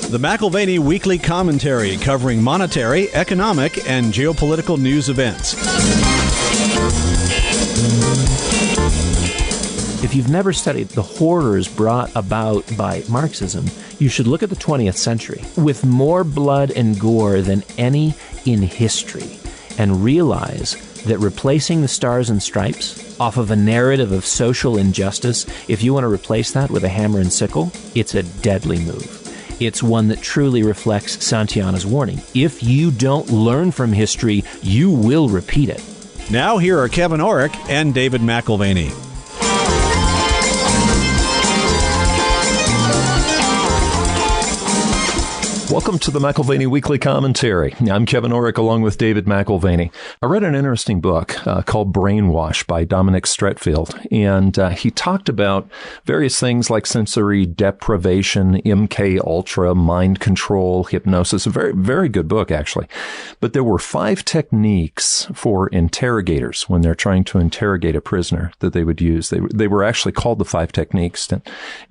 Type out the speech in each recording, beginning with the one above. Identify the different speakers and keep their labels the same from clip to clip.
Speaker 1: The McAlvany Weekly Commentary, covering monetary, economic, and geopolitical news events.
Speaker 2: If you've never studied the horrors brought about by Marxism, you should look at the 20th century with more blood and gore than any in history and realize that replacing the stars and stripes off of a narrative of social injustice, if you want to replace that with a hammer and sickle, it's a deadly move. It's one that truly reflects Santayana's warning. If you don't learn from history, you will repeat it.
Speaker 1: Now here are Kevin Orrick and David McAlvany.
Speaker 3: Welcome to the McAlvany Weekly Commentary. I'm Kevin Orrick along with David McAlvany. I read an interesting book called Brainwash by Dominic Stretfield, and he talked about various things like sensory deprivation, MK Ultra, mind control, hypnosis. A very, very good book, actually. But there were 5 techniques for interrogators when they're trying to interrogate a prisoner that they would use. They were actually called the 5 techniques.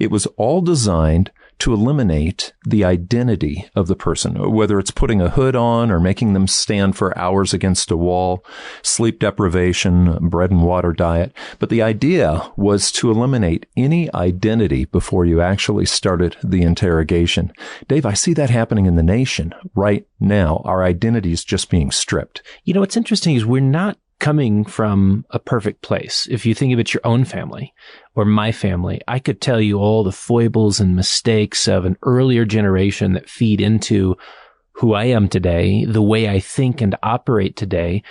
Speaker 3: It was all designed to eliminate the identity of the person, whether it's putting a hood on or making them stand for hours against a wall, sleep deprivation, bread and water diet. But the idea was to eliminate any identity before you actually started the interrogation. Dave, I see that happening in the nation right now. Our identity is just being stripped.
Speaker 2: You know, what's interesting is we're not coming from a perfect place. If you think of it, your own family or my family, I could tell you all the foibles and mistakes of an earlier generation that feed into who I am today, the way I think and operate today.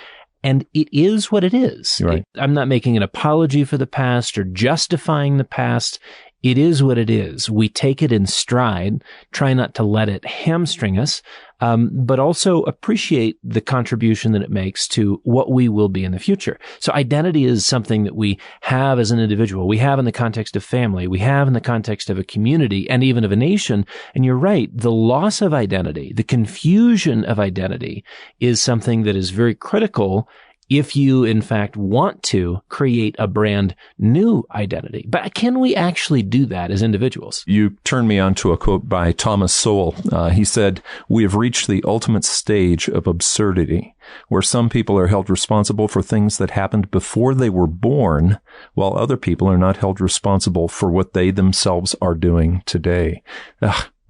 Speaker 2: And it is what it is.
Speaker 3: Right.
Speaker 2: I'm not making an apology for the past or justifying the past. It is what it is. We take it in stride, try not to let it hamstring us, but also appreciate the contribution that it makes to what we will be in the future. So identity is something that we have as an individual. We have in the context of family. We have in the context of a community and even of a nation. And you're right. The loss of identity, the confusion of identity is something that is very critical if you, in fact, want to create a brand new identity. But can we actually do that as individuals?
Speaker 3: You turned me on to a quote by Thomas Sowell. He said, "We have reached the ultimate stage of absurdity, where some people are held responsible for things that happened before they were born, while other people are not held responsible for what they themselves are doing today."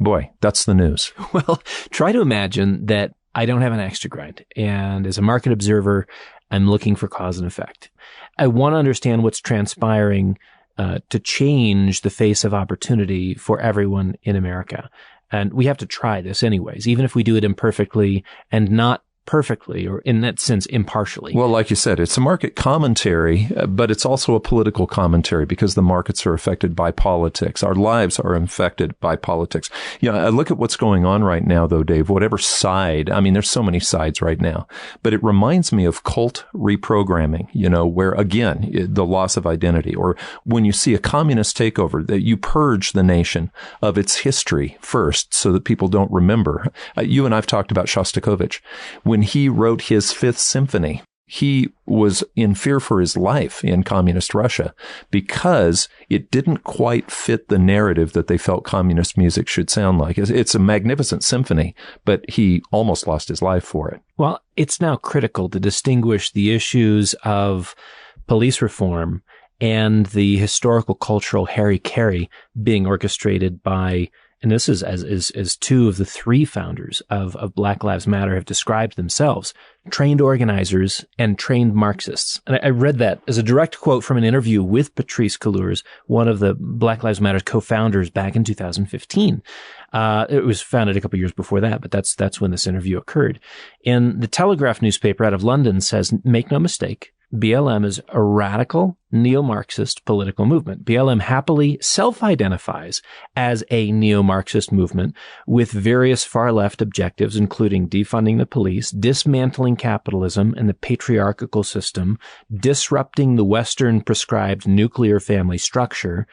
Speaker 3: Boy, that's the news.
Speaker 2: Well, try to imagine that I don't have an axe to grind. And as a market observer, I'm looking for cause and effect. I want to understand what's transpiring to change the face of opportunity for everyone in America. And we have to try this anyways, even if we do it imperfectly and not perfectly, or in that sense, impartially.
Speaker 3: Well, like you said, it's a market commentary, but it's also a political commentary because the markets are affected by politics. Our lives are affected by politics. You know, I look at what's going on right now, though, Dave, whatever side, I mean, there's so many sides right now, but it reminds me of cult reprogramming, you know, where, again, the loss of identity, or when you see a communist takeover, that you purge the nation of its history first so that people don't remember. You and I've talked about Shostakovich. When he wrote his Fifth Symphony, he was in fear for his life in communist Russia because it didn't quite fit the narrative that they felt communist music should sound like. It's a magnificent symphony, but he almost lost his life for it.
Speaker 2: Well, it's now critical to distinguish the issues of police reform and the historical cultural hara-kiri being orchestrated by, and this is as 2 of the 3 founders of Black Lives Matter have described themselves, trained organizers and trained Marxists. And I read that as a direct quote from an interview with Patrisse Cullors, one of the Black Lives Matter co-founders, back in 2015. It was founded a couple years before that, but that's when this interview occurred. And the Telegraph newspaper out of London says, make no mistake, BLM is a radical neo-Marxist political movement. BLM happily self-identifies as a neo-Marxist movement with various far-left objectives, including defunding the police, dismantling capitalism and the patriarchal system, disrupting the Western prescribed nuclear family structure,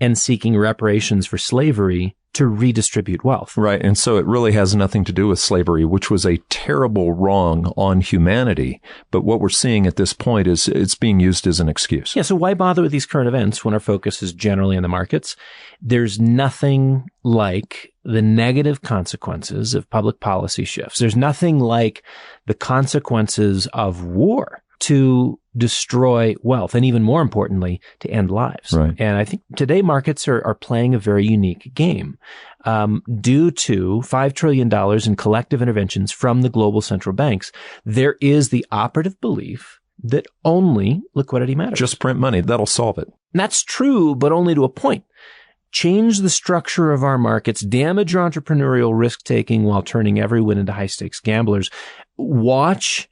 Speaker 2: and seeking reparations for slavery to redistribute wealth.
Speaker 3: Right. And so it really has nothing to do with slavery, which was a terrible wrong on humanity. But what we're seeing at this point is it's being used as an excuse.
Speaker 2: Yeah. So why bother with these current events when our focus is generally on the markets? There's nothing like the negative consequences of public policy shifts. There's nothing like the consequences of war to destroy wealth, and even more importantly, to end lives.
Speaker 3: Right.
Speaker 2: And I think today markets are playing a very unique game. Due to $5 trillion in collective interventions from the global central banks, there is the operative belief that only liquidity matters.
Speaker 3: Just print money. That'll solve it.
Speaker 2: And that's true, but only to a point. Change the structure of our markets, damage entrepreneurial risk-taking while turning everyone into high-stakes gamblers. Watch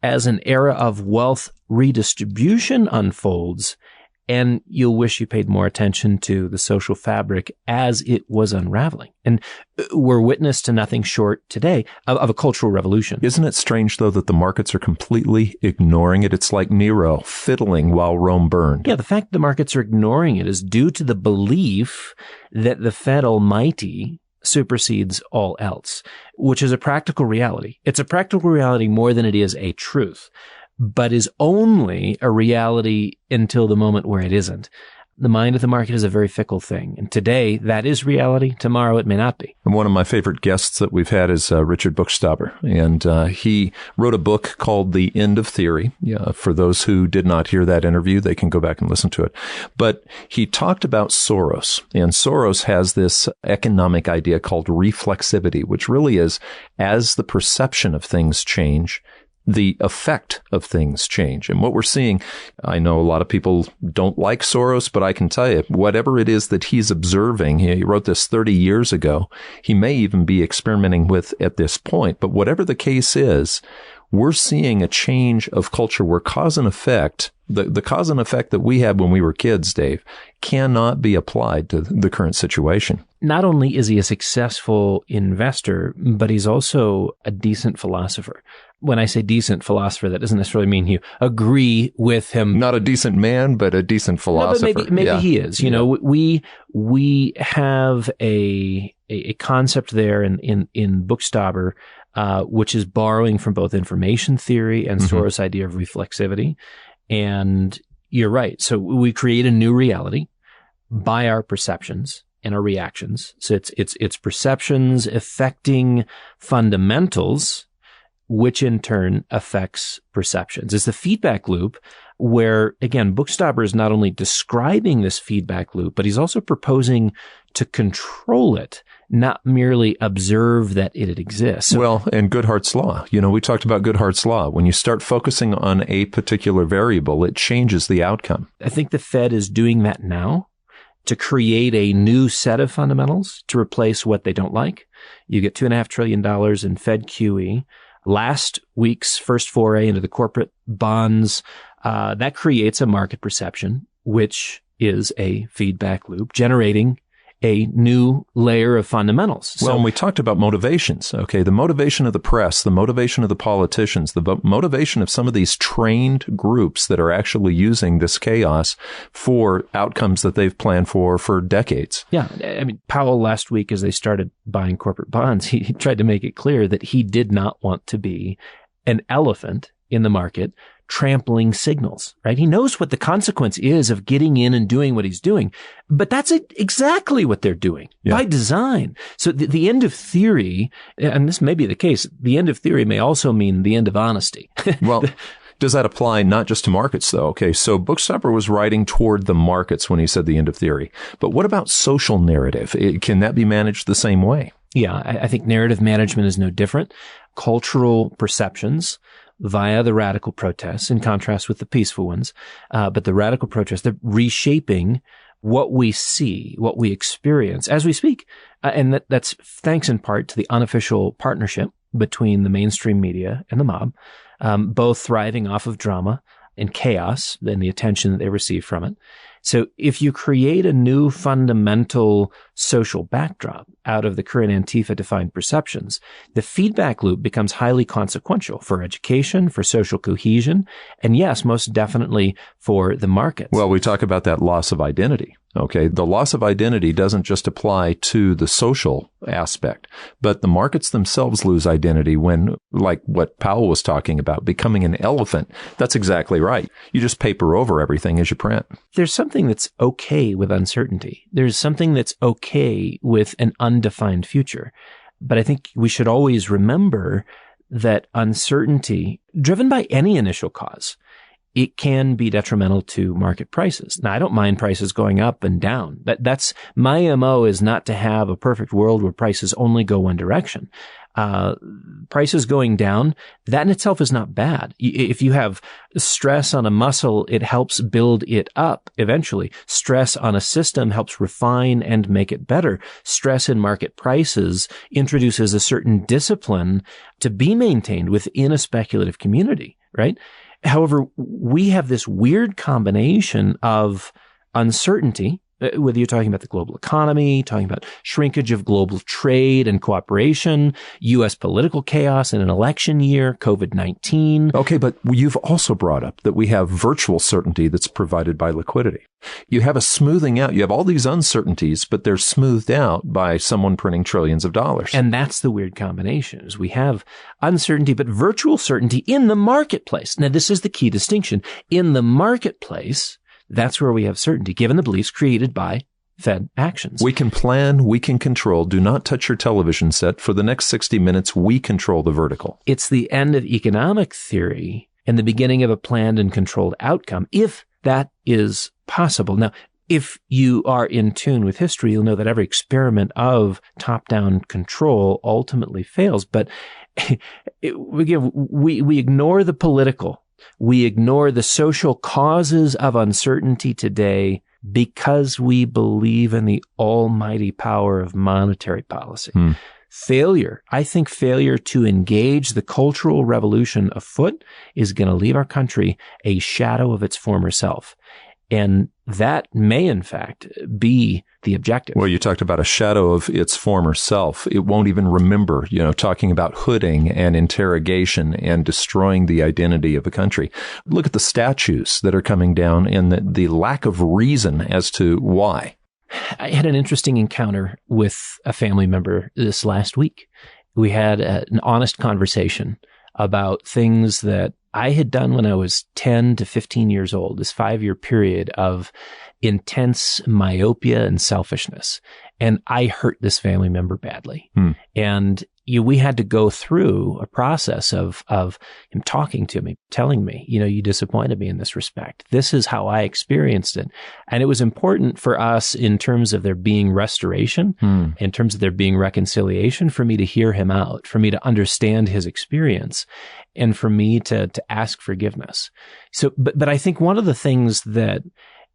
Speaker 2: as an era of wealth redistribution unfolds, and you'll wish you paid more attention to the social fabric as it was unraveling. And we're witness to nothing short today of a cultural revolution.
Speaker 3: Isn't it strange, though, that the markets are completely ignoring it? It's like Nero fiddling while Rome burned.
Speaker 2: Yeah, the fact the markets are ignoring it is due to the belief that the Fed Almighty supersedes all else, which is a practical reality. It's a practical reality more than it is a truth, but is only a reality until the moment where it isn't. The mind of the market is a very fickle thing. And today, that is reality. Tomorrow, it may not be.
Speaker 3: And one of my favorite guests that we've had is Richard Bookstopper. And he wrote a book called The End of Theory. Yeah, for those who did not hear that interview, they can go back and listen to it. But he talked about Soros. And Soros has this economic idea called reflexivity, which really is as the perception of things change, the effect of things change. And what we're seeing, I know a lot of people don't like Soros, but I can tell you, whatever it is that he's observing, he wrote this 30 years ago, he may even be experimenting with at this point. But whatever the case is, we're seeing a change of culture where cause and effect, the cause and effect that we had when we were kids, Dave, cannot be applied to the current situation.
Speaker 2: Not only is he a successful investor, but he's also a decent philosopher. When I say decent philosopher, that doesn't necessarily mean you agree with him.
Speaker 3: Not a decent man, but a decent philosopher.
Speaker 2: No, but maybe he is. You know, we have a concept there in Bookstopper, which is borrowing from both information theory and Soros' idea of reflexivity. And you're right. So we create a new reality by our perceptions and our reactions. So it's perceptions affecting fundamentals, which in turn affects perceptions. It's the feedback loop where, again, Bookstopper is not only describing this feedback loop, but he's also proposing to control it, not merely observe that it exists.
Speaker 3: Well, and Goodhart's law. You know, we talked about Goodhart's law. When you start focusing on a particular variable, it changes the outcome.
Speaker 2: I think the Fed is doing that now to create a new set of fundamentals to replace what they don't like. You get $2.5 trillion in Fed QE. Last week's first foray into the corporate bonds, that creates a market perception, which is a feedback loop, generating a new layer of fundamentals.
Speaker 3: Well, and we talked about motivations. Okay, the motivation of the press, the motivation of the politicians, the motivation of some of these trained groups that are actually using this chaos for outcomes that they've planned for decades.
Speaker 2: Yeah, I mean, Powell last week, as they started buying corporate bonds, he tried to make it clear that he did not want to be an elephant in the market trampling signals, right? He knows what the consequence is of getting in and doing what he's doing, but that's exactly what they're doing by design. So the end of theory, and this may be the case, the end of theory may also mean the end of honesty.
Speaker 3: Well, does that apply not just to markets, though? Okay, so Bookstopper was writing toward the markets when he said the end of theory. But what about social narrative? Can that be managed the same way?
Speaker 2: Yeah, I think narrative management is no different. Cultural perceptions via the radical protests, in contrast with the peaceful ones. But the radical protests, they're reshaping what we see, what we experience as we speak. And that's thanks in part to the unofficial partnership between the mainstream media and the mob, both thriving off of drama and chaos and the attention that they receive from it. So if you create a new fundamental social backdrop out of the current Antifa-defined perceptions, the feedback loop becomes highly consequential for education, for social cohesion, and yes, most definitely for the markets.
Speaker 3: Well, we talk about that loss of identity. Okay, the loss of identity doesn't just apply to the social aspect, but the markets themselves lose identity when, like what Powell was talking about, becoming an elephant. That's exactly right. You just paper over everything as you print.
Speaker 2: There's something that's okay with uncertainty. There's something that's okay with an undefined future. But I think we should always remember that uncertainty, driven by any initial cause, it can be detrimental to market prices. Now, I don't mind prices going up and down. That's my MO is not to have a perfect world where prices only go one direction. Prices going down, that in itself is not bad. If you have stress on a muscle, it helps build it up eventually. Stress on a system helps refine and make it better. Stress in market prices introduces a certain discipline to be maintained within a speculative community, right? However, we have this weird combination of uncertainty, whether you're talking about the global economy, talking about shrinkage of global trade and cooperation, U.S. political chaos in an election year, COVID-19.
Speaker 3: Okay, but you've also brought up that we have virtual certainty that's provided by liquidity. You have a smoothing out. You have all these uncertainties, but they're smoothed out by someone printing trillions of dollars.
Speaker 2: And that's the weird combination, is we have uncertainty, but virtual certainty in the marketplace. Now, this is the key distinction. In the marketplace, that's where we have certainty, given the beliefs created by Fed actions.
Speaker 3: We can plan, we can control. Do not touch your television set. For the next 60 minutes, we control the vertical.
Speaker 2: It's the end of economic theory and the beginning of a planned and controlled outcome, if that is possible. Now, if you are in tune with history, you'll know that every experiment of top-down control ultimately fails. But we ignore the political. We ignore the social causes of uncertainty today because we believe in the almighty power of monetary policy. Failure, I think failure to engage the cultural revolution afoot is going to leave our country a shadow of its former self. And that may, in fact, be the objective.
Speaker 3: Well, you talked about a shadow of its former self. It won't even remember, talking about hooding and interrogation and destroying the identity of a country. Look at the statues that are coming down and the lack of reason as to why.
Speaker 2: I had an interesting encounter with a family member this last week. We had an honest conversation about things that I had done when I was 10 to 15 years old, this 5-year period of intense myopia and selfishness. And I hurt this family member badly. And we had to go through a process of him talking to me, telling me, you disappointed me in this respect. This is how I experienced it. And it was important for us in terms of there being restoration, in terms of there being reconciliation, for me to hear him out, for me to understand his experience, and for me to ask forgiveness. So, but I think one of the things that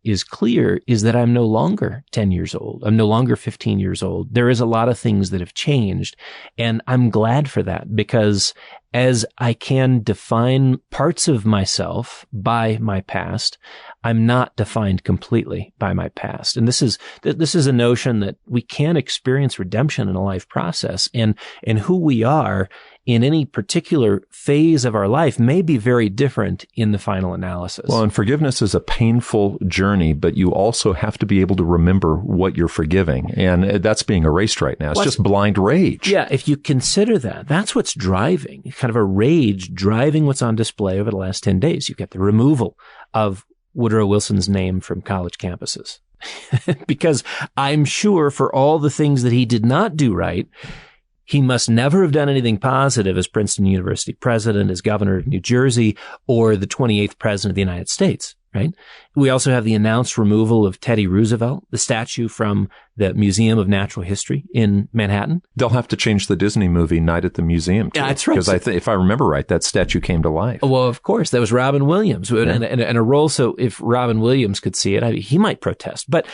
Speaker 2: is clear is that I'm no longer 10 years old. I'm no longer 15 years old. There is a lot of things that have changed, and I'm glad for that, because as I can define parts of myself by my past, I'm not defined completely by my past. And this is a notion that we can experience redemption in a life process, and who we are in any particular phase of our life may be very different in the final analysis.
Speaker 3: Well, and forgiveness is a painful journey, but you also have to be able to remember what you're forgiving. And that's being erased right now. It's just blind rage.
Speaker 2: Yeah, if you consider that, that's what's driving, kind of a rage driving what's on display over the last 10 days. You've got the removal of Woodrow Wilson's name from college campuses. Because I'm sure for all the things that he did not do right, he must never have done anything positive as Princeton University president, as governor of New Jersey, or the 28th president of the United States, right? We also have the announced removal of Teddy Roosevelt, the statue from the Museum of Natural History in Manhattan.
Speaker 3: They'll have to change the Disney movie Night at the Museum, too.
Speaker 2: Yeah, that's right.
Speaker 3: Because if I remember right, that statue came to life.
Speaker 2: Well, of course, that was Robin Williams, and a role. So if Robin Williams could see it, he might protest. But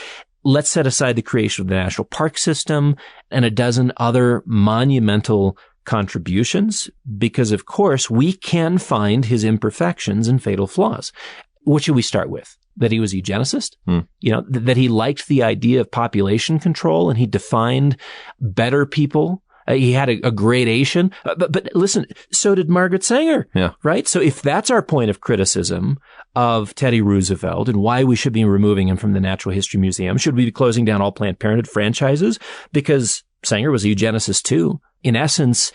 Speaker 2: let's set aside the creation of the National Park System and a dozen other monumental contributions, because, of course, we can find his imperfections and fatal flaws. What should we start with? That he was a eugenicist? That he liked the idea of population control and he defined better people. He had a gradation. But listen, so did Margaret Sanger, right? So if that's our point of criticism of Teddy Roosevelt and why we should be removing him from the Natural History Museum. Should we be closing down all Planned Parenthood franchises? Because Sanger was a eugenicist too. In essence,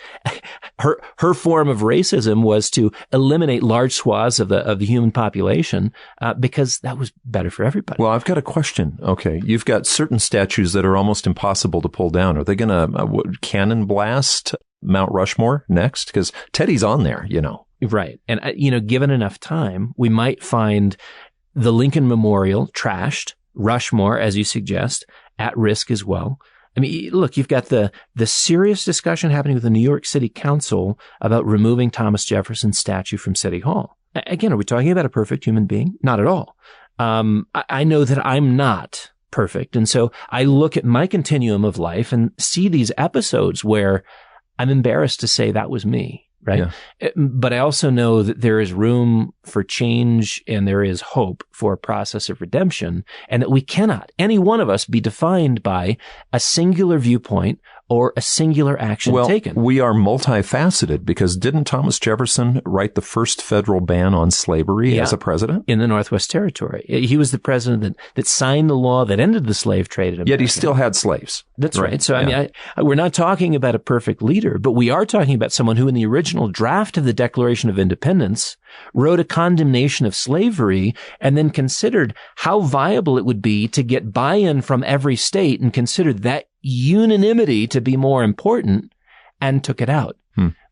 Speaker 2: her form of racism was to eliminate large swaths of the human population because that was better for everybody.
Speaker 3: Well, I've got a question. Okay, you've got certain statues that are almost impossible to pull down. Are they going to cannon blast Mount Rushmore next? Because Teddy's on there, you know.
Speaker 2: Right. And, given enough time, we might find the Lincoln Memorial trashed, Rushmore, as you suggest, at risk as well. I mean, look, you've got the serious discussion happening with the New York City Council about removing Thomas Jefferson's statue from City Hall. Again, are we talking about a perfect human being? Not at all. I know that I'm not perfect. And so I look at my continuum of life and see these episodes where I'm embarrassed to say that was me. Right. Yeah. But I also know that there is room for change and there is hope for a process of redemption, and that we cannot, any one of us, be defined by a singular viewpoint or a singular action taken.
Speaker 3: We are multifaceted because didn't Thomas Jefferson write the first federal ban on slavery as a president?
Speaker 2: In the Northwest Territory. He was the president that signed the law that ended the slave trade in America.
Speaker 3: Yet he still had slaves.
Speaker 2: That's right. So, I mean, we're not talking about a perfect leader, but we are talking about someone who in the original draft of the Declaration of Independence wrote a condemnation of slavery and then considered how viable it would be to get buy-in from every state and considered that unanimity to be more important and took it out.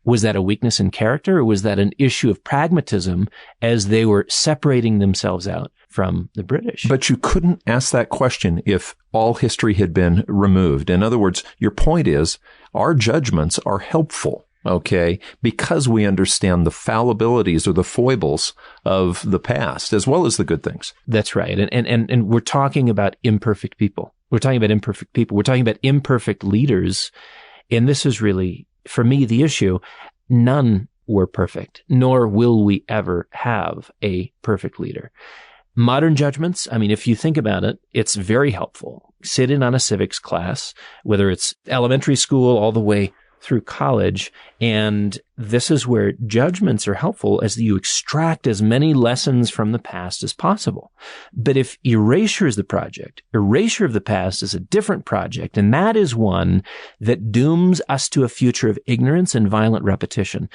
Speaker 2: Was that a weakness in character, or was that an issue of pragmatism as they were separating themselves out from the British?
Speaker 3: But you couldn't ask that question if all history had been removed. In other words, your point is our judgments are helpful. Okay, because we understand the fallibilities or the foibles of the past as well as the good things.
Speaker 2: That's right. And we're talking about imperfect people. We're talking about imperfect people. We're talking about imperfect leaders. And this is really, for me, the issue. None were perfect, nor will we ever have a perfect leader. Modern judgments, I mean, if you think about it, it's very helpful. Sit in on a civics class, whether it's elementary school all the way through college. And this is where judgments are helpful as you extract as many lessons from the past as possible. But if erasure is the project, erasure of the past is a different project. And that is one that dooms us to a future of ignorance and violent repetition.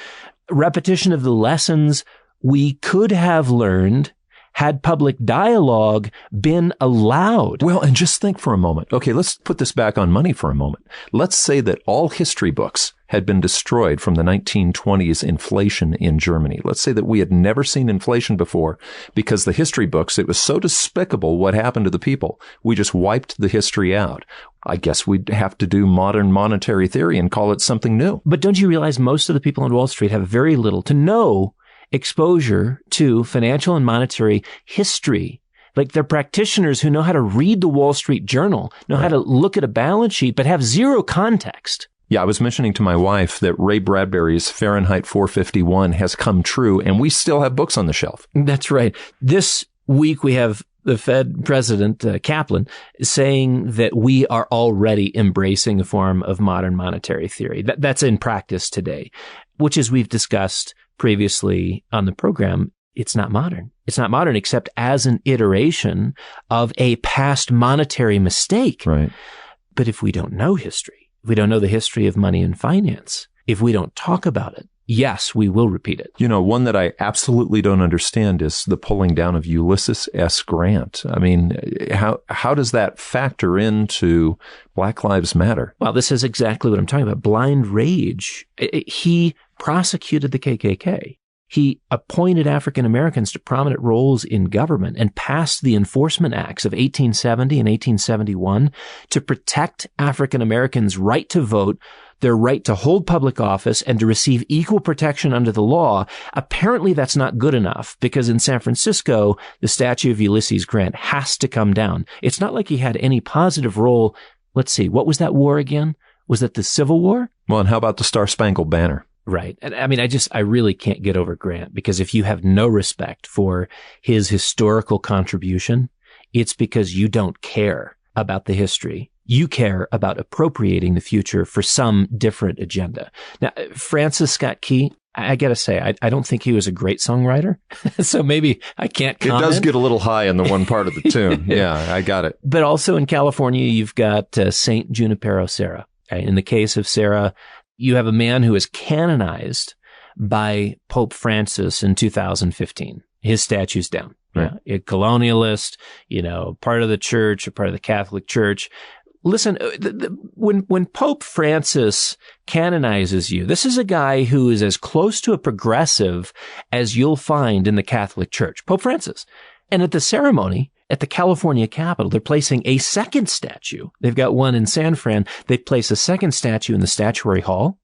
Speaker 2: Repetition of the lessons we could have learned had public dialogue been allowed.
Speaker 3: Well, and just think for a moment. Okay, let's put this back on money for a moment. Let's say that all history books had been destroyed from the 1920s inflation in Germany. Let's say that we had never seen inflation before because the history books, it was so despicable what happened to the people. We just wiped the history out. I guess we'd have to do modern monetary theory and call it something new.
Speaker 2: But don't you realize most of the people on Wall Street have very little to no exposure to financial and monetary history. Like they're practitioners who know how to read the Wall Street Journal, know how to look at a balance sheet, but have zero context.
Speaker 3: Yeah, I was mentioning to my wife that Ray Bradbury's Fahrenheit 451 has come true, and we still have books on the shelf.
Speaker 2: That's right. This week we have the Fed President Kaplan saying that we are already embracing a form of modern monetary theory. That's in practice today, which, as we've discussed previously on the program, it's not modern. It's not modern except as an iteration of a past monetary mistake.
Speaker 3: Right.
Speaker 2: But if we don't know history, if we don't know the history of money and finance, if we don't talk about it, yes, we will repeat it.
Speaker 3: You know, one that I absolutely don't understand is the pulling down of Ulysses Grant. I mean, how does that factor into Black Lives Matter?
Speaker 2: Well, this is exactly what I'm talking about. Blind rage. He prosecuted the KKK. He appointed African Americans to prominent roles in government and passed the Enforcement Acts of 1870 and 1871 to protect African Americans' right to vote, their right to hold public office, and to receive equal protection under the law. Apparently that's not good enough because in San Francisco, the statue of Ulysses Grant has to come down. It's not like he had any positive role. Let's see, what was that war again? Was that the Civil War?
Speaker 3: Well, and how about the Star-Spangled Banner?
Speaker 2: Right. And I mean, I really can't get over Grant because if you have no respect for his historical contribution, it's because you don't care about the history. You care about appropriating the future for some different agenda. Now, Francis Scott Key, I got to say, I don't think he was a great songwriter. So maybe I can't comment.
Speaker 3: It does get a little high in the one part of the tune. Yeah, I got it.
Speaker 2: But also in California, you've got Saint Junipero Serra. Okay? In the case of Serra, you have a man who is canonized by Pope Francis in 2015. His statue's down.
Speaker 3: Right.
Speaker 2: A colonialist, part of the church, a part of the Catholic Church. Listen, when Pope Francis canonizes you, this is a guy who is as close to a progressive as you'll find in the Catholic Church. Pope Francis. And at the ceremony at the California Capitol, they're placing a second statue. They've got one in San Fran. They place a second statue in the Statuary Hall.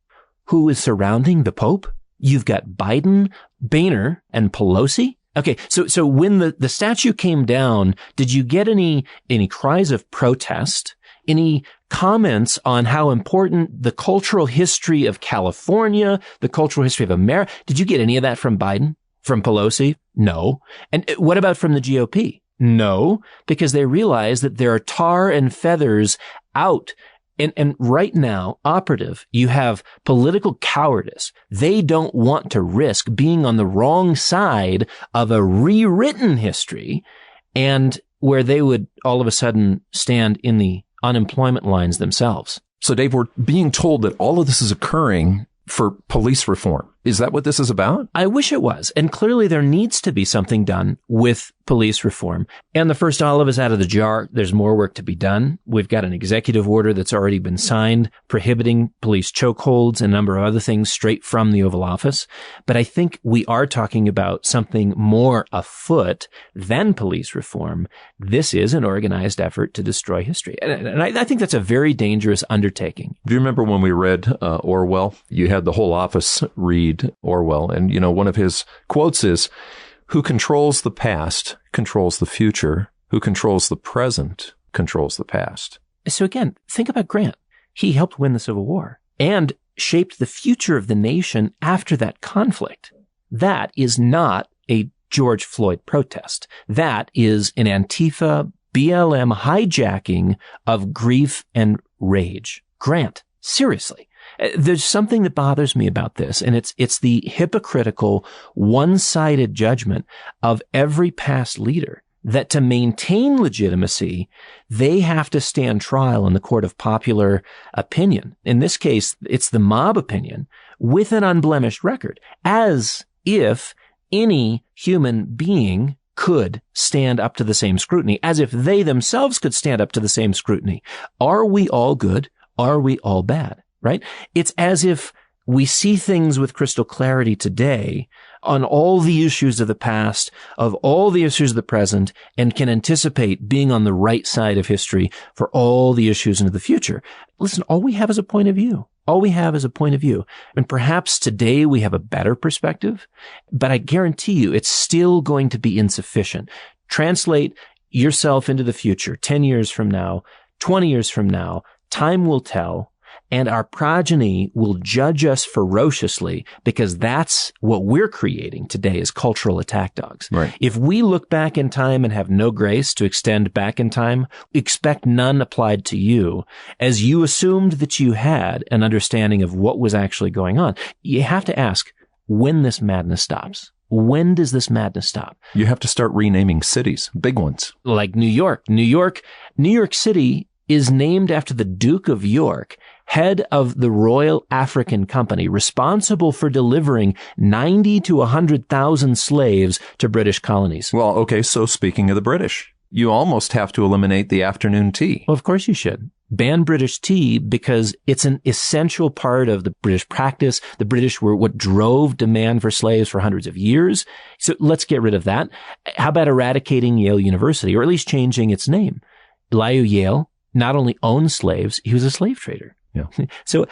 Speaker 2: Who is surrounding the Pope? You've got Biden, Boehner, and Pelosi. Okay, so when the statue came down, did you get any cries of protest? Any comments on how important the cultural history of California, the cultural history of America? Did you get any of that from Biden? From Pelosi? No. And what about from the GOP? No, because they realize that there are tar and feathers out. And right now, operative, you have political cowardice. They don't want to risk being on the wrong side of a rewritten history, and where they would all of a sudden stand in the unemployment lines themselves.
Speaker 3: So, Dave, we're being told that all of this is occurring for police reform. Is that what this is about?
Speaker 2: I wish it was. And clearly there needs to be something done with police reform. And the first olive is out of the jar. There's more work to be done. We've got an executive order that's already been signed prohibiting police chokeholds and a number of other things straight from the Oval Office. But I think we are talking about something more afoot than police reform. This is an organized effort to destroy history. And I think that's a very dangerous undertaking.
Speaker 3: Do you remember when we read Orwell? You had the whole office read Orwell. And, one of his quotes is, "Who controls the past controls the future. Who controls the present controls the past."
Speaker 2: So again, think about Grant. He helped win the Civil War and shaped the future of the nation after that conflict. That is not a George Floyd protest. That is an Antifa BLM hijacking of grief and rage. Grant, seriously. There's something that bothers me about this, and it's the hypocritical, one-sided judgment of every past leader that to maintain legitimacy, they have to stand trial in the court of popular opinion. In this case, it's the mob opinion with an unblemished record, as if any human being could stand up to the same scrutiny, as if they themselves could stand up to the same scrutiny. Are we all good? Are we all bad? Right? It's as if we see things with crystal clarity today on all the issues of the past, of all the issues of the present, and can anticipate being on the right side of history for all the issues into the future. Listen, all we have is a point of view. All we have is a point of view. And perhaps today we have a better perspective, but I guarantee you it's still going to be insufficient. Translate yourself into the future 10 years from now, 20 years from now, time will tell. And our progeny will judge us ferociously because that's what we're creating today as cultural attack dogs.
Speaker 3: Right.
Speaker 2: If we look back in time and have no grace to extend back in time, expect none applied to you, as you assumed that you had an understanding of what was actually going on. You have to ask when this madness stops. When does this madness stop?
Speaker 3: You have to start renaming cities, big ones.
Speaker 2: Like New York. New York City is named after the Duke of York, head of the Royal African Company, responsible for delivering 90 to 100,000 slaves to British colonies.
Speaker 3: Well, okay, so speaking of the British, you almost have to eliminate the afternoon tea.
Speaker 2: Well, of course you should. Ban British tea because it's an essential part of the British practice. The British were what drove demand for slaves for hundreds of years. So let's get rid of that. How about eradicating Yale University, or at least changing its name? Elihu Yale not only owned slaves, he was a slave trader.
Speaker 3: Yeah.
Speaker 2: So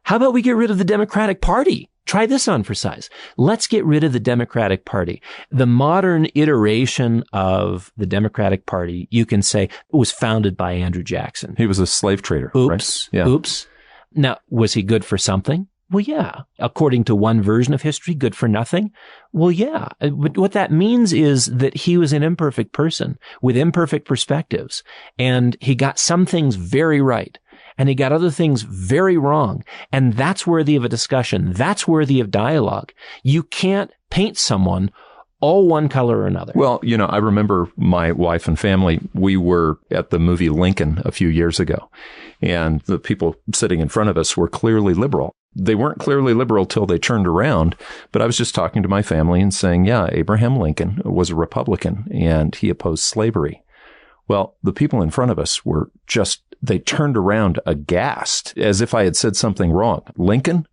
Speaker 2: how about we get rid of the Democratic Party? Try this on for size. Let's get rid of the Democratic Party. The modern iteration of the Democratic Party, you can say, was founded by Andrew Jackson.
Speaker 3: He was a slave trader.
Speaker 2: Oops.
Speaker 3: Right? Yeah.
Speaker 2: Oops. Now, was he good for something? Well, yeah. According to one version of history, good for nothing? Well, yeah. What that means is that he was an imperfect person with imperfect perspectives, and he got some things very right. and he got other things very wrong. And that's worthy of a discussion. That's worthy of dialogue. You can't paint someone all one color or another.
Speaker 3: Well, I remember my wife and family, we were at the movie Lincoln a few years ago, and the people sitting in front of us were clearly liberal. They weren't clearly liberal till they turned around, but I was just talking to my family and saying, yeah, Abraham Lincoln was a Republican and he opposed slavery. Well, the people in front of us were they turned around aghast as if I had said something wrong. Lincoln?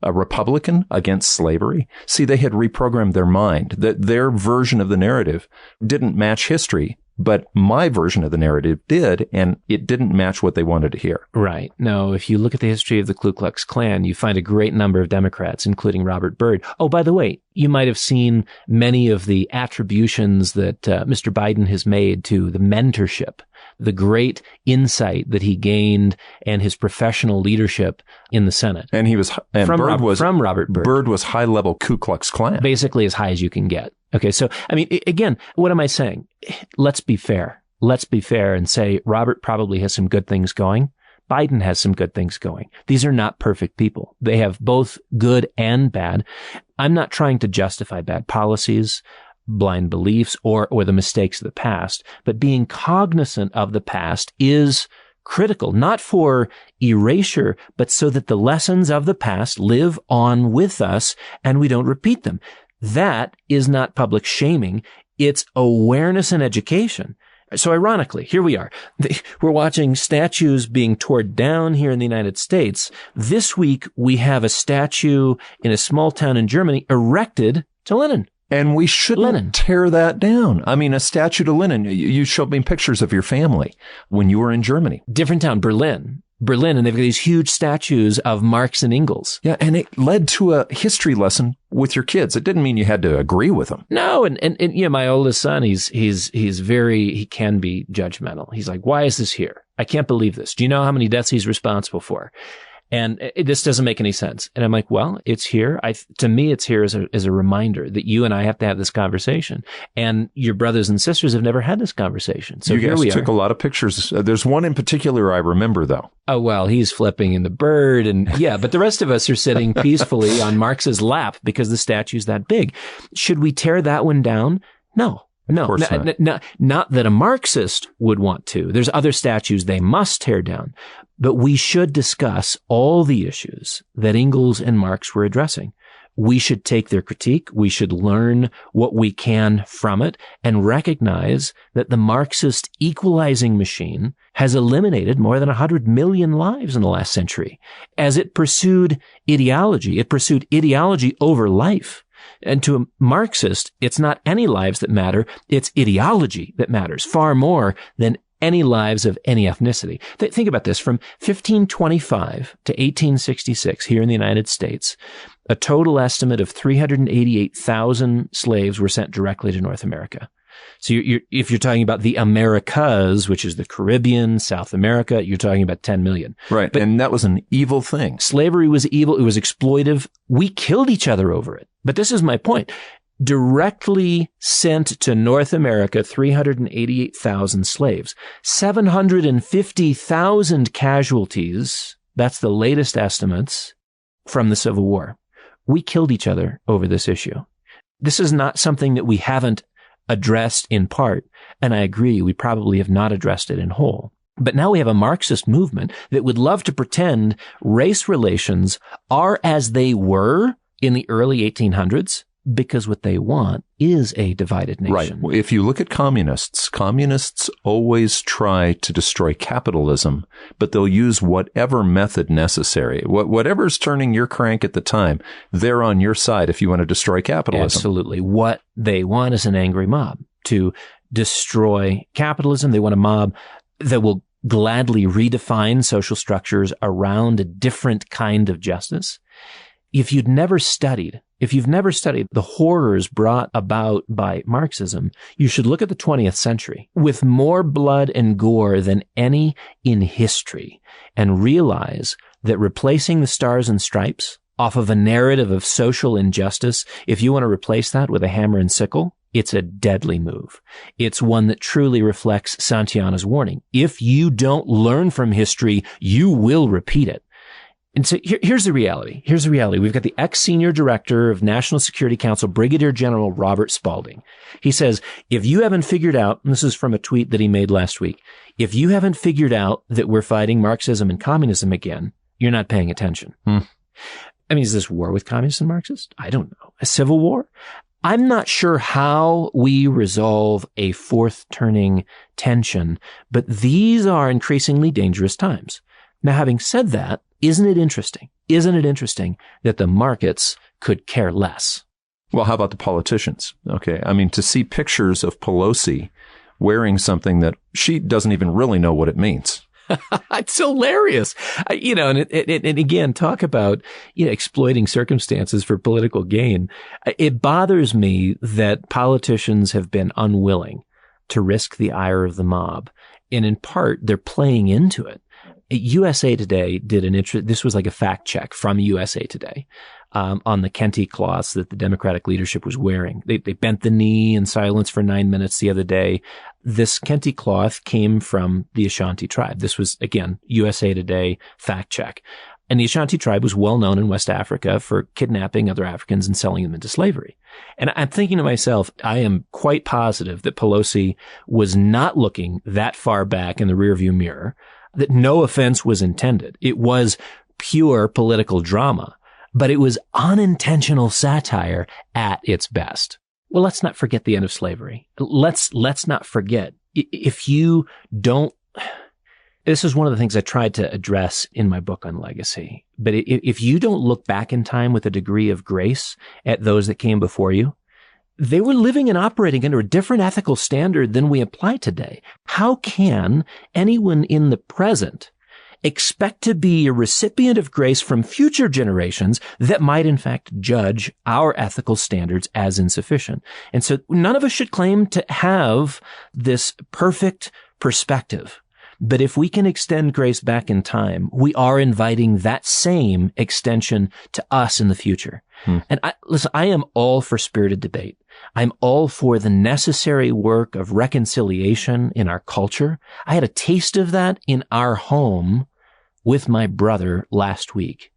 Speaker 3: A Republican against slavery? See, they had reprogrammed their mind. That their version of the narrative didn't match history, but my version of the narrative did, and it didn't match what they wanted to hear.
Speaker 2: Right. No, if you look at the history of the Ku Klux Klan, you find a great number of Democrats, including Robert Byrd. Oh, by the way, you might have seen many of the attributions that Mr. Biden has made to the mentorship, the great insight that he gained, and his professional leadership in the Senate.
Speaker 3: And
Speaker 2: from Robert Byrd.
Speaker 3: Byrd was high-level Ku Klux Klan.
Speaker 2: Basically as high as you can get. Okay, so, I mean, again, what am I saying? Let's be fair. Let's be fair and say Robert probably has some good things going. Biden has some good things going. These are not perfect people. They have both good and bad. I'm not trying to justify bad policies, blind beliefs, or the mistakes of the past, but being cognizant of the past is critical, not for erasure, but so that the lessons of the past live on with us and we don't repeat them. That is not public shaming. It's awareness and education. So ironically, here we are. We're watching statues being torn down here in the United States. This week, we have a statue in a small town in Germany erected to Lenin.
Speaker 3: And we shouldn't tear that down. I mean, a statue to Lenin. You showed me pictures of your family when you were in Germany.
Speaker 2: Different town, Berlin, and they've got these huge statues of Marx and Engels.
Speaker 3: Yeah, and it led to a history lesson with your kids. It didn't mean you had to agree with them.
Speaker 2: No, and my oldest son, he can be judgmental. He's like, why is this here? I can't believe this. Do you know how many deaths he's responsible for? And this doesn't make any sense. And I'm like, well, it's here. To me, it's here as a reminder that you and I have to have this conversation. And your brothers and sisters have never had this conversation. So
Speaker 3: you guys took a lot of pictures. There's one in particular I remember, though.
Speaker 2: Oh, well, he's flipping in the bird. And yeah, but the rest of us are sitting peacefully on Marx's lap because the statue's that big. Should we tear that one down? No. No, not that a Marxist would want to. There's other statues they must tear down. But we should discuss all the issues that Engels and Marx were addressing. We should take their critique. We should learn what we can from it and recognize that the Marxist equalizing machine has eliminated more than 100 million lives in the last century as it pursued ideology. It pursued ideology over life. And to a Marxist, it's not any lives that matter, it's ideology that matters far more than any lives of any ethnicity. Think about this. From 1525 to 1866 here in the United States, a total estimate of 388,000 slaves were sent directly to North America. So if you're talking about the Americas, which is the Caribbean, South America, you're talking about 10 million.
Speaker 3: Right. But, and that was an evil thing.
Speaker 2: Slavery was evil. It was exploitive. We killed each other over it. But this is my point. Directly sent to North America, 388,000 slaves, 750,000 casualties. That's the latest estimates from the Civil War. We killed each other over this issue. This is not something that we haven't addressed in part, and I agree, we probably have not addressed it in whole. But now we have a Marxist movement that would love to pretend race relations are as they were in the early 1800s, because what they want is a divided nation.
Speaker 3: Right. If you look at communists always try to destroy capitalism, but they'll use whatever method necessary. Whatever's turning your crank at the time, they're on your side if you want to destroy capitalism.
Speaker 2: Absolutely. What they want is an angry mob to destroy capitalism. They want a mob that will gladly redefine social structures around a different kind of justice. If you've never studied the horrors brought about by Marxism, you should look at the 20th century with more blood and gore than any in history and realize that replacing the stars and stripes off of a narrative of social injustice, if you want to replace that with a hammer and sickle, It's a deadly move. It's one that truly reflects Santayana's warning. If you don't learn from history, you will repeat it. And so here's the reality. Here's the reality. We've got the ex-senior director of National Security Council, Brigadier General Robert Spalding. He says, if you haven't figured out, and this is from a tweet that he made last week, if you haven't figured out that we're fighting Marxism and communism again, you're not paying attention. I mean, is this war with communists and Marxists? I don't know. A civil war? I'm not sure how we resolve a fourth turning tension, but these are increasingly dangerous times. Now, having said that, isn't it interesting? Isn't it interesting that the markets could care less?
Speaker 3: Well, how about the politicians? Okay. I mean, to see pictures of Pelosi wearing something that she doesn't even really know what it means.
Speaker 2: It's hilarious. And again, talk about, exploiting circumstances for political gain. It bothers me that politicians have been unwilling to risk the ire of the mob. And in part, they're playing into it. USA Today did this was like a fact check from USA Today, on the Kente cloths that the Democratic leadership was wearing. They bent the knee in silence for 9 minutes the other day. This Kente cloth came from the Ashanti tribe. This was, again, USA Today fact check. And the Ashanti tribe was well known in West Africa for kidnapping other Africans and selling them into slavery. And I'm thinking to myself, I am quite positive that Pelosi was not looking that far back in the rearview mirror, that no offense was intended. It was pure political drama, but it was unintentional satire at its best. Well, let's not forget the end of slavery. Let's not forget, if you don't, this is one of the things I tried to address in my book on legacy, but if you don't look back in time with a degree of grace at those that came before you, they were living and operating under a different ethical standard than we apply today. How can anyone in the present expect to be a recipient of grace from future generations that might in fact judge our ethical standards as insufficient? And so none of us should claim to have this perfect perspective. But if we can extend grace back in time, we are inviting that same extension to us in the future. And I am all for spirited debate. I'm all for the necessary work of reconciliation in our culture. I had a taste of that in our home with my brother last week.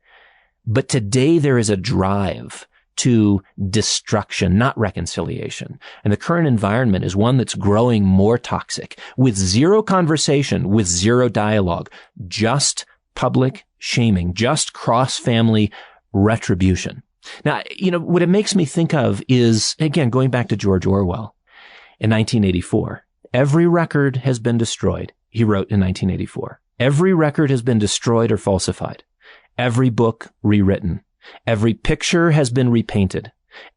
Speaker 2: But today there is a drive to destruction, not reconciliation. And the current environment is one that's growing more toxic, with zero conversation, with zero dialogue, just public shaming, just cross-family retribution. Now, what it makes me think of is, again, going back to George Orwell in 1984, every record has been destroyed, he wrote in 1984. Every record has been destroyed or falsified. Every book rewritten. Every picture has been repainted.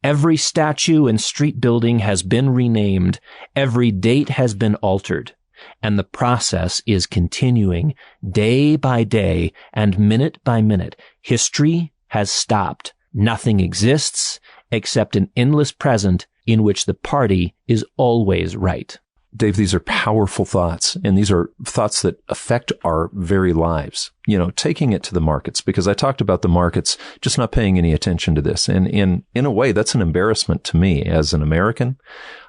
Speaker 2: Every statue and street building has been renamed. Every date has been altered. And the process is continuing day by day and minute by minute. History has stopped. Nothing exists except an endless present in which the party is always right.
Speaker 3: Dave, these are powerful thoughts, and these are thoughts that affect our very lives. Taking it to the markets, because I talked about the markets just not paying any attention to this. And in a way, that's an embarrassment to me as an American,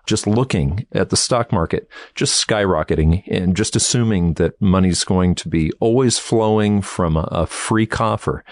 Speaker 3: just looking at the stock market, just skyrocketing and just assuming that money's going to be always flowing from a free coffer.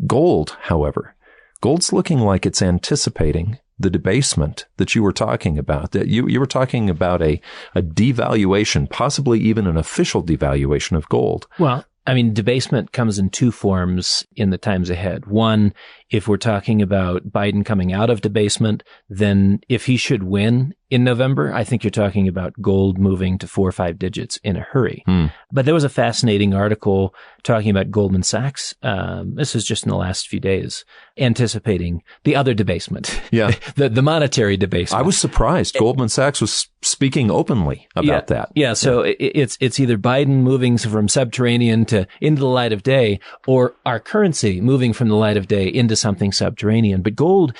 Speaker 3: Gold, however, gold's looking like it's anticipating the debasement that you were talking about, that you were talking about a devaluation, possibly even an official devaluation of gold.
Speaker 2: Well, I mean, debasement comes in two forms in the times ahead. One, if we're talking about Biden coming out of debasement, then if he should win in November, I think you're talking about gold moving to 4 or 5 digits in a hurry. But there was a fascinating article talking about Goldman Sachs. This is just in the last few days, anticipating the other debasement.
Speaker 3: Yeah.
Speaker 2: the monetary debasement.
Speaker 3: I was surprised. Goldman Sachs was speaking openly about that.
Speaker 2: Yeah. So it's either Biden moving from subterranean to into the light of day, or our currency moving from the light of day into something subterranean. But gold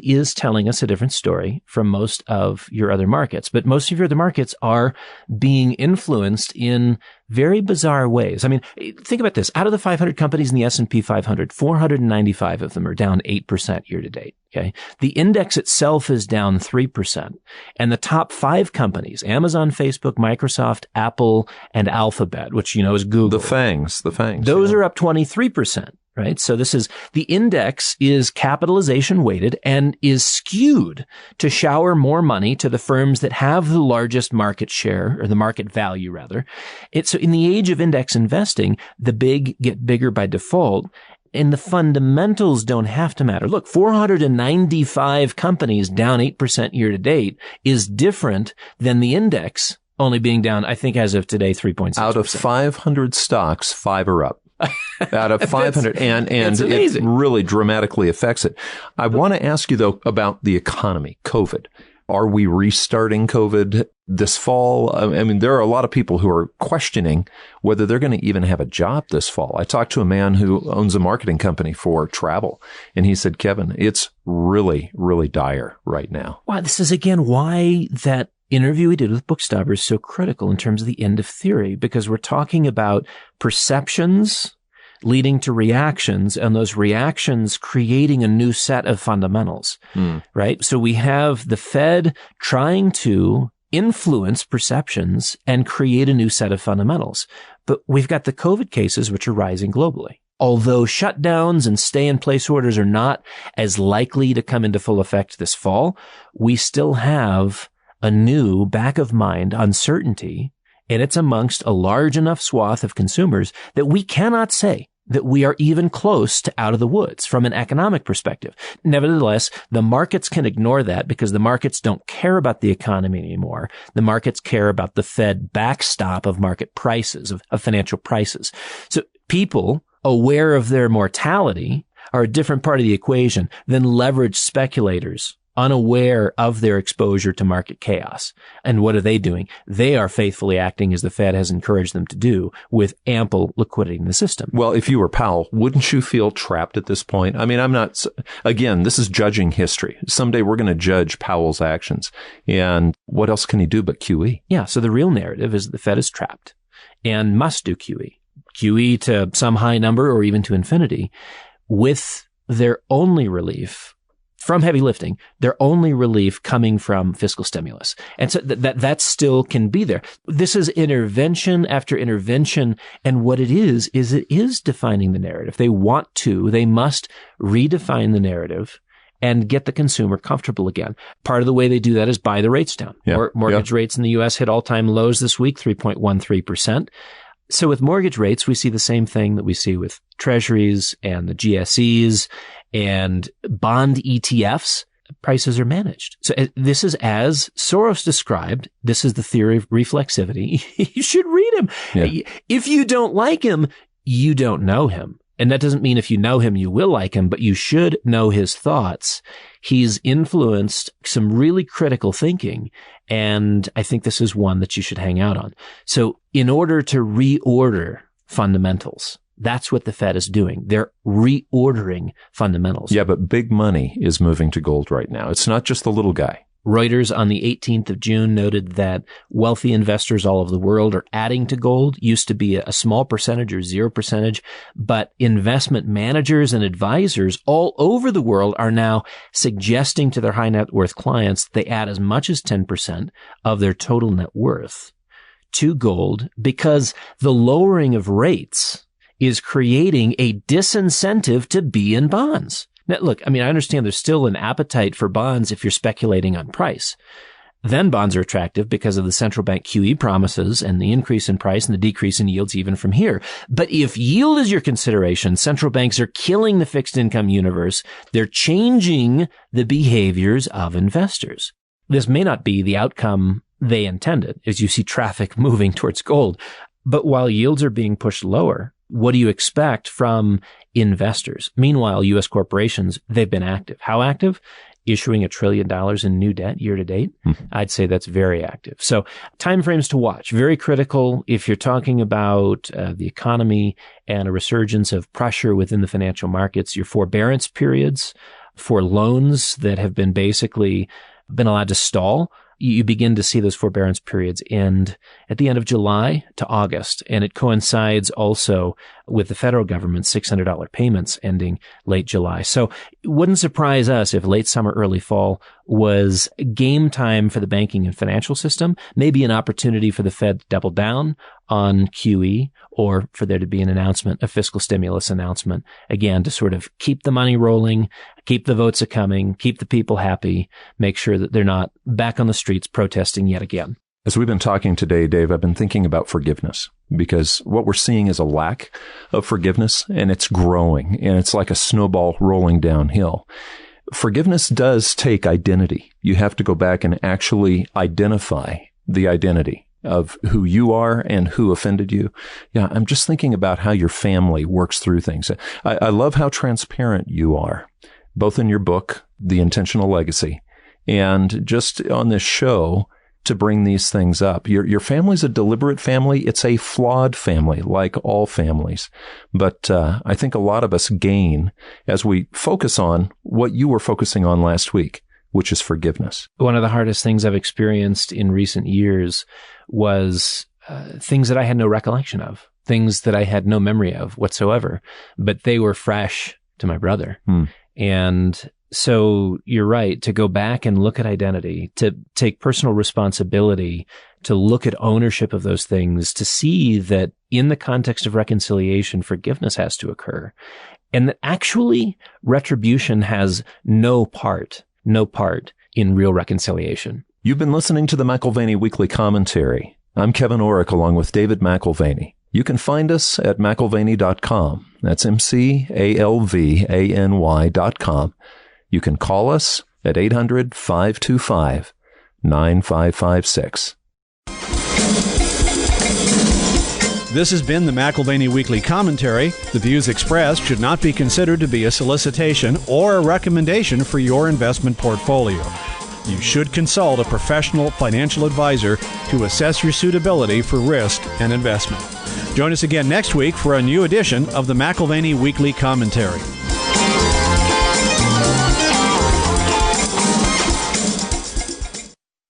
Speaker 2: is telling us a different story from most of your other markets. But most of your other markets are being influenced in very bizarre ways. I mean, think about this. Out of the 500 companies in the S&P 500, 495 of them are down 8% year to date. Okay. The index itself is down 3%. And the top 5 companies, Amazon, Facebook, Microsoft, Apple, and Alphabet, which, is Google.
Speaker 3: The fangs.
Speaker 2: Those are up 23%. Right. So the index is capitalization weighted and is skewed to shower more money to the firms that have the largest market share, or the market value rather. So in the age of index investing, the big get bigger by default. And the fundamentals don't have to matter. Look, 495 companies down 8% year to date is different than the index only being down, I think as of today, 3.6%.
Speaker 3: Out of 500 stocks, 5 are up. Out of 500, and it really dramatically affects it. I want to ask you, though, about the economy, COVID. Are we restarting COVID this fall? I mean, there are a lot of people who are questioning whether they're going to even have a job this fall. I talked to a man who owns a marketing company for travel, and he said, Kevin, it's really, really dire right now.
Speaker 2: Wow, this is, again, why that interview we did with Bookstopper is so critical in terms of the end of theory, because we're talking about perceptions leading to reactions, and those reactions creating a new set of fundamentals, right? So we have the Fed trying to influence perceptions and create a new set of fundamentals. But we've got the COVID cases, which are rising globally. Although shutdowns and stay-in-place orders are not as likely to come into full effect this fall, we still have a new back-of-mind uncertainty, and it's amongst a large enough swath of consumers that we cannot say that we are even close to out of the woods from an economic perspective. Nevertheless, the markets can ignore that because the markets don't care about the economy anymore. The markets care about the Fed backstop of market prices, of financial prices. So people aware of their mortality are a different part of the equation than leveraged speculators unaware of their exposure to market chaos. And what are they doing? They are faithfully acting as the Fed has encouraged them to do, with ample liquidity in the system.
Speaker 3: Well, if you were Powell, wouldn't you feel trapped at this point? I mean, again, this is judging history. Someday we're going to judge Powell's actions. And what else can he do but QE?
Speaker 2: Yeah. So the real narrative is the Fed is trapped and must do QE. QE to some high number or even to infinity, with their only relief from heavy lifting, their only relief coming from fiscal stimulus. And so that still can be there. This is intervention after intervention. And what it is it is defining the narrative. They must redefine the narrative and get the consumer comfortable again. Part of the way they do that is buy the rates down. Mortgage rates in the U.S. hit all-time lows this week, 3.13%. So with mortgage rates, we see the same thing that we see with treasuries and the GSEs and bond ETFs. Prices are managed. So this is, as Soros described, this is the theory of reflexivity. You should read him. Yeah. If you don't like him, you don't know him. And that doesn't mean if you know him, you will like him, but you should know his thoughts. He's influenced some really critical thinking. And I think this is one that you should hang out on. So in order to reorder fundamentals, that's what the Fed is doing. They're reordering fundamentals.
Speaker 3: Yeah, but big money is moving to gold right now. It's not just the little guy.
Speaker 2: Reuters on the 18th of June noted that wealthy investors all over the world are adding to gold. Used to be a small percentage or 0%, but investment managers and advisors all over the world are now suggesting to their high net worth clients they add as much as 10% of their total net worth to gold, because the lowering of rates is creating a disincentive to be in bonds. Now, look, I mean, I understand there's still an appetite for bonds if you're speculating on price. Then bonds are attractive because of the central bank QE promises and the increase in price and the decrease in yields even from here. But if yield is your consideration, central banks are killing the fixed income universe. They're changing the behaviors of investors. This may not be the outcome they intended, as you see traffic moving towards gold. But while yields are being pushed lower, what do you expect from investors? Meanwhile, U.S. corporations, they've been active. How active? Issuing $1 trillion in new debt year to date. I'd say that's very active. So timeframes to watch, very critical if you're talking about the economy and a resurgence of pressure within the financial markets. Your forbearance periods for loans that have been basically been allowed to stall you begin to see those forbearance periods end at the end of July to August. And it coincides also with the federal government's $600 payments ending late July. So it wouldn't surprise us if late summer, early fall was game time for the banking and financial system, maybe an opportunity for the Fed to double down on QE, or for there to be an announcement, a fiscal stimulus announcement, again, to sort of keep the money rolling, keep the votes a-coming, keep the people happy, make sure that they're not back on the streets protesting yet again.
Speaker 3: As we've been talking today, Dave, I've been thinking about forgiveness, because what we're seeing is a lack of forgiveness, and it's growing, and it's like a snowball rolling downhill. Forgiveness does take identity. You have to go back and actually identify the identity of who you are and who offended you. Yeah, I'm just thinking about how your family works through things. I love how transparent you are, both in your book, The Intentional Legacy, and just on this show to bring these things up. Your family's a deliberate family. It's a flawed family, like all families. But I think a lot of us gain as we focus on what you were focusing on last week, which is forgiveness.
Speaker 2: One of the hardest things I've experienced in recent years was things that I had no recollection of, things that I had no memory of whatsoever, but they were fresh to my brother. And so you're right, to go back and look at identity, to take personal responsibility, to look at ownership of those things, to see that in the context of reconciliation, forgiveness has to occur, and that actually retribution has no part in real reconciliation.
Speaker 3: You've been listening to the McAlvany Weekly Commentary. I'm Kevin Orrick, along with David McAlvany. You can find us at McAlvany.com. That's McAlvany.com. You can call us at 800-525-9556.
Speaker 1: This has been the McAlvany Weekly Commentary. The views expressed should not be considered to be a solicitation or a recommendation for your investment portfolio. You should consult a professional financial advisor to assess your suitability for risk and investment. Join us again next week for a new edition of the McAlvany Weekly Commentary.